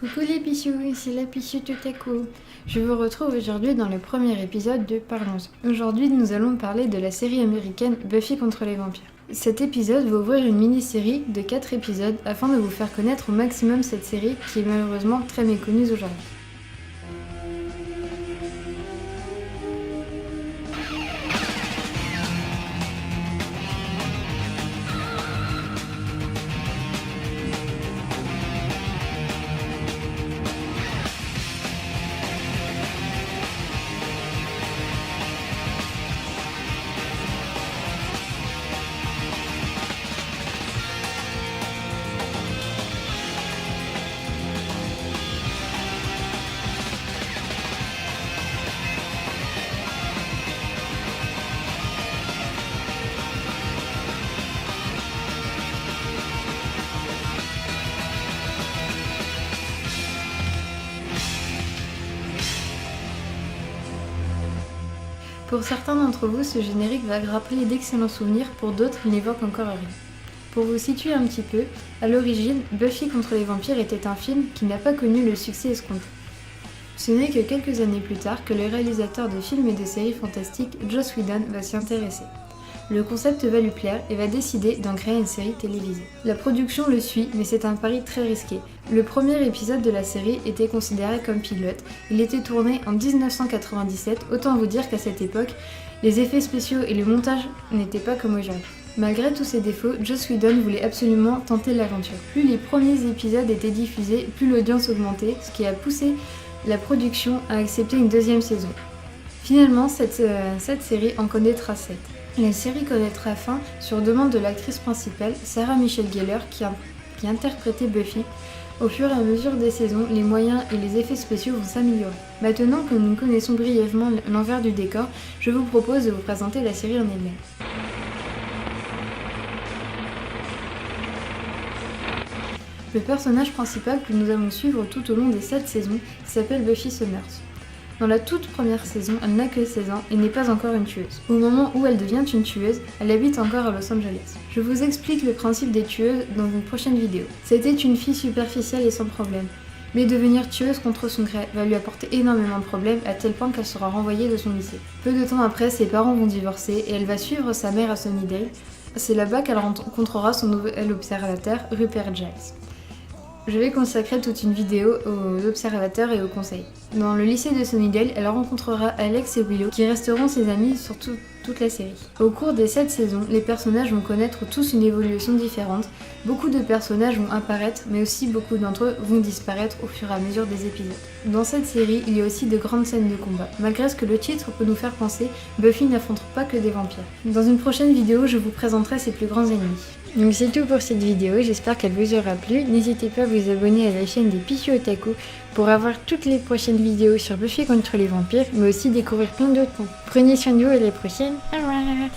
Coucou les pichous, c'est la Pichou tout à coup. Je vous retrouve aujourd'hui dans le premier épisode de Parlons-en. Aujourd'hui, nous allons parler de la série américaine Buffy contre les vampires. Cet épisode va ouvrir une mini-série de 4 épisodes afin de vous faire connaître au maximum cette série qui est malheureusement très méconnue aujourd'hui. Pour certains d'entre vous, ce générique va rappeler d'excellents souvenirs, pour d'autres, il n'évoque encore rien. Pour vous situer un petit peu, à l'origine, Buffy contre les vampires était un film qui n'a pas connu le succès escompté. Ce n'est que quelques années plus tard que le réalisateur de films et de séries fantastiques, Joss Whedon, va s'y intéresser. Le concept va lui plaire et va décider d'en créer une série télévisée. La production le suit, mais c'est un pari très risqué. Le premier épisode de la série était considéré comme pilote. Il était tourné en 1997, autant vous dire qu'à cette époque, les effets spéciaux et le montage n'étaient pas comme aujourd'hui. Malgré tous ses défauts, Joss Whedon voulait absolument tenter l'aventure. Plus les premiers épisodes étaient diffusés, plus l'audience augmentait, ce qui a poussé la production à accepter une deuxième saison. Finalement, cette série en connaîtra 7. La série connaîtra fin sur demande de l'actrice principale, Sarah Michelle Gellar, qui interprétait Buffy. Au fur et à mesure des saisons, les moyens et les effets spéciaux vont s'améliorer. Maintenant que nous connaissons brièvement l'envers du décor, je vous propose de vous présenter la série en elle-même. Le personnage principal que nous allons suivre tout au long des 7 saisons s'appelle Buffy Summers. Dans la toute première saison, elle n'a que 16 ans et n'est pas encore une tueuse. Au moment où elle devient une tueuse, elle habite encore à Los Angeles. Je vous explique le principe des tueuses dans une prochaine vidéo. C'était une fille superficielle et sans problème. Mais devenir tueuse contre son gré va lui apporter énormément de problèmes à tel point qu'elle sera renvoyée de son lycée. Peu de temps après, ses parents vont divorcer et elle va suivre sa mère à Sunnydale. C'est là-bas qu'elle rencontrera son nouvel observateur, Rupert Giles. Je vais consacrer toute une vidéo aux observateurs et aux conseils. Dans le lycée de Sunnydale, elle rencontrera Alex et Willow, qui resteront ses amis sur toute la série. Au cours des 7 saisons, les personnages vont connaître tous une évolution différente. Beaucoup de personnages vont apparaître, mais aussi beaucoup d'entre eux vont disparaître au fur et à mesure des épisodes. Dans cette série, il y a aussi de grandes scènes de combat. Malgré ce que le titre peut nous faire penser, Buffy n'affronte pas que des vampires. Dans une prochaine vidéo, je vous présenterai ses plus grands ennemis. Donc c'est tout pour cette vidéo, j'espère qu'elle vous aura plu. N'hésitez pas à vous abonner à la chaîne des Pichou Otaku pour avoir toutes les prochaines vidéos sur Buffy contre les vampires, mais aussi découvrir plein d'autres points. Prenez soin de vous et à la prochaine. Au revoir.